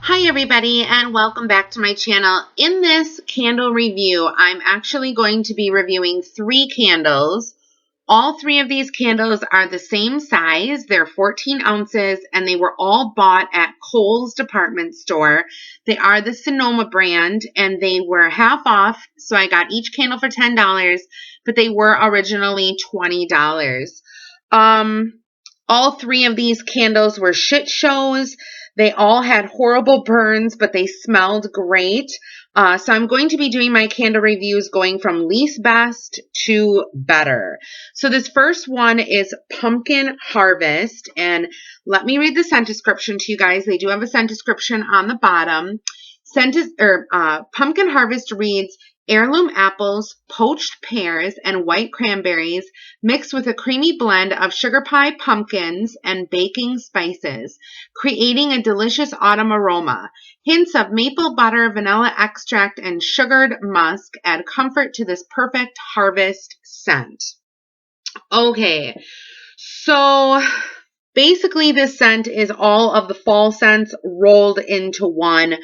Hi everybody and welcome back to my channel. In this candle review, I'm actually going to be reviewing 3 candles. All 3 of these candles are the same size. They're 14 ounces and they were all bought at Kohl's department store. They are the Sonoma brand and they were half off. So I got each candle for $10, but they were originally $20. All 3 of these candles were shit shows. They all had horrible burns, but they smelled great. So I'm going to be doing my candle reviews going from least best to better. So this first one is Pumpkin Harvest. And let me read the scent description to you guys. They do have a scent description on the bottom. Pumpkin Harvest reads, heirloom apples, poached pears, and white cranberries mixed with a creamy blend of sugar pie pumpkins and baking spices, creating a delicious autumn aroma. Hints of maple butter, vanilla extract, and sugared musk add comfort to this perfect harvest scent. Okay, so basically this scent is all of the fall scents rolled into one.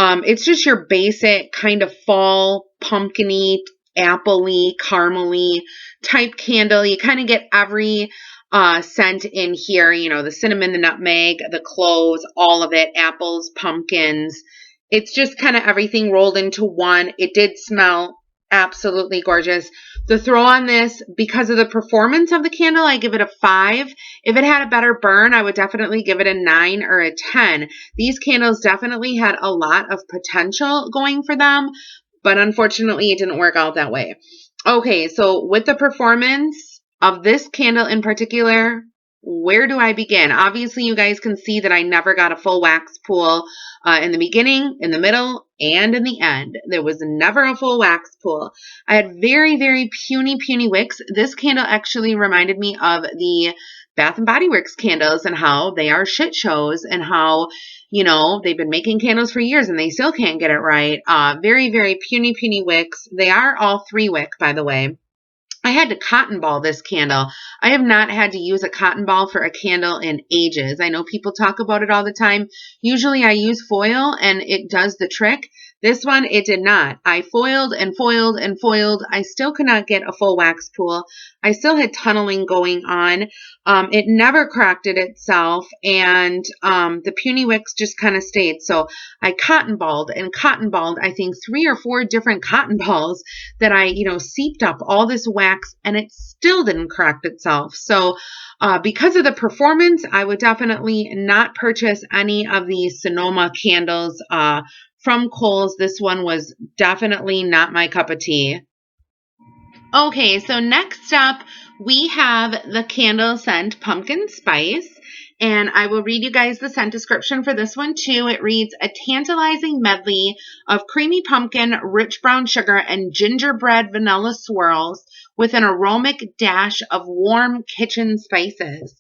It's just your basic kind of fall, pumpkin-y, apple-y, caramel-y type candle. You kind of get every scent in here, you know, the cinnamon, the nutmeg, the cloves, all of it, apples, pumpkins. It's just kind of everything rolled into one. It did smell absolutely gorgeous. The throw on this, because of the performance of the candle, I give it a 5. If it had a better burn, I would definitely give it a 9 or a 10. These candles definitely had a lot of potential going for them, but unfortunately it didn't work out that way. Okay, so with the performance of this candle in particular, where do I begin? Obviously, you guys can see that I never got a full wax pool in the beginning, in the middle, and in the end. There was never a full wax pool. I had very, very puny wicks. This candle actually reminded me of the Bath and Body Works candles and how they are shit shows and how, you know, they've been making candles for years and they still can't get it right. Very, very puny wicks. They are all 3 wick, by the way. I had to cotton ball this candle. I have not had to use a cotton ball for a candle in ages. I know people talk about it all the time. Usually I use foil and it does the trick. This one, it did not. I foiled and foiled and foiled. I still could not get a full wax pool. I still had tunneling going on. It never cracked it itself, and the puny wicks just kind of stayed. So I cotton balled, I think 3 or 4 different cotton balls that I, seeped up all this wax, and it still didn't crack itself. So because of the performance, I would definitely not purchase any of these Sonoma candles from Kohl's. This one was definitely not my cup of tea. Okay, so next up, we have the candle scent Pumpkin Spice. And I will read you guys the scent description for this one too. It reads, a tantalizing medley of creamy pumpkin, rich brown sugar, and gingerbread vanilla swirls with an aromatic dash of warm kitchen spices.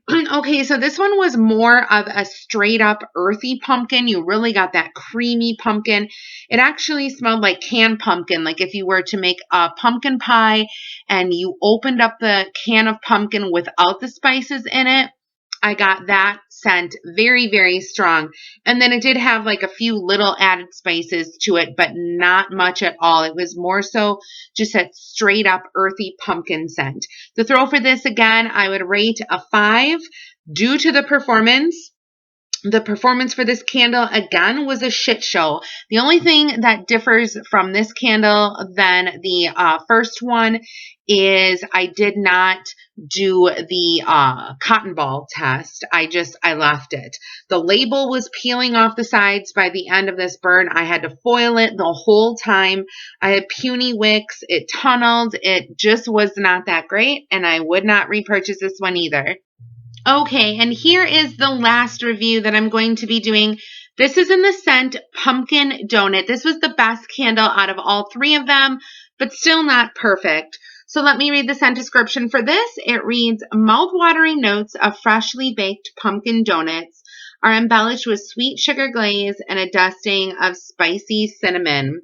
Okay, so this one was more of a straight up earthy pumpkin. You really got that creamy pumpkin. It actually smelled like canned pumpkin, like if you were to make a pumpkin pie and you opened up the can of pumpkin without the spices in it. I got that scent very, very strong. And then it did have like a few little added spices to it, but not much at all. It was more so just that straight up earthy pumpkin scent. The throw for this again, I would rate a 5 due to the performance. The performance for this candle, again, was a shit show. The only thing that differs from this candle than the first one is I did not do the cotton ball test. I left it. The label was peeling off the sides by the end of this burn. I had to foil it the whole time. I had puny wicks. It tunneled. It just was not that great, and I would not repurchase this one either. Okay, and here is the last review that I'm going to be doing. This is in the scent Pumpkin Donut. This was the best candle out of all 3 of them, but still not perfect. So let me read the scent description for this. It reads, mouth-watering notes of freshly baked pumpkin donuts are embellished with sweet sugar glaze and a dusting of spicy cinnamon.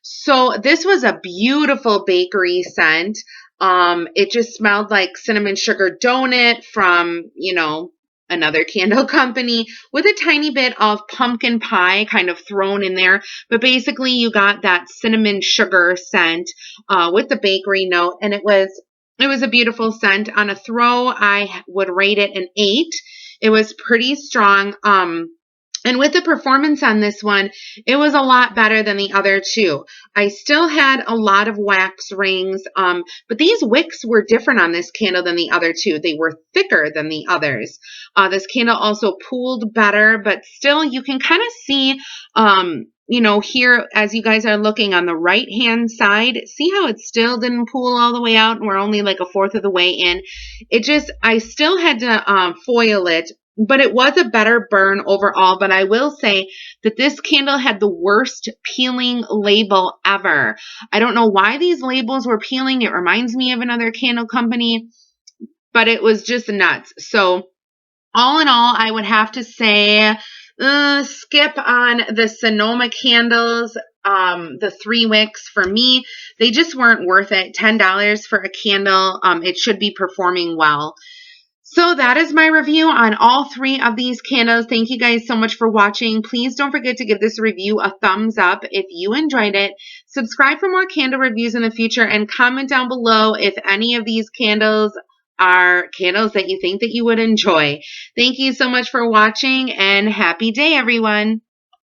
So this was a beautiful bakery scent. It just smelled like cinnamon sugar donut from, another candle company with a tiny bit of pumpkin pie kind of thrown in there. But basically you got that cinnamon sugar scent with the bakery note, and it was a beautiful scent. On a throw, I would rate it an 8. It was pretty strong. And with the performance on this one, it was a lot better than the other two. I still had a lot of wax rings, but these wicks were different on this candle than the other two. They were thicker than the others. This candle also pooled better, but still you can kind of see, here as you guys are looking on the right-hand side, see how it still didn't pool all the way out and we're only like a fourth of the way in. I still had to foil it. But it was a better burn overall. But I will say that this candle had the worst peeling label ever. I don't know why these labels were peeling. It reminds me of another candle company, but it was just nuts. So all in all, I would have to say skip on the Sonoma candles. The 3 wicks for me, they just weren't worth it. $10 for a candle. It should be performing well. So that is my review on all 3 of these candles. Thank you guys so much for watching. Please don't forget to give this review a thumbs up if you enjoyed it. Subscribe for more candle reviews in the future and comment down below if any of these candles are candles that you think that you would enjoy. Thank you so much for watching and happy day, everyone.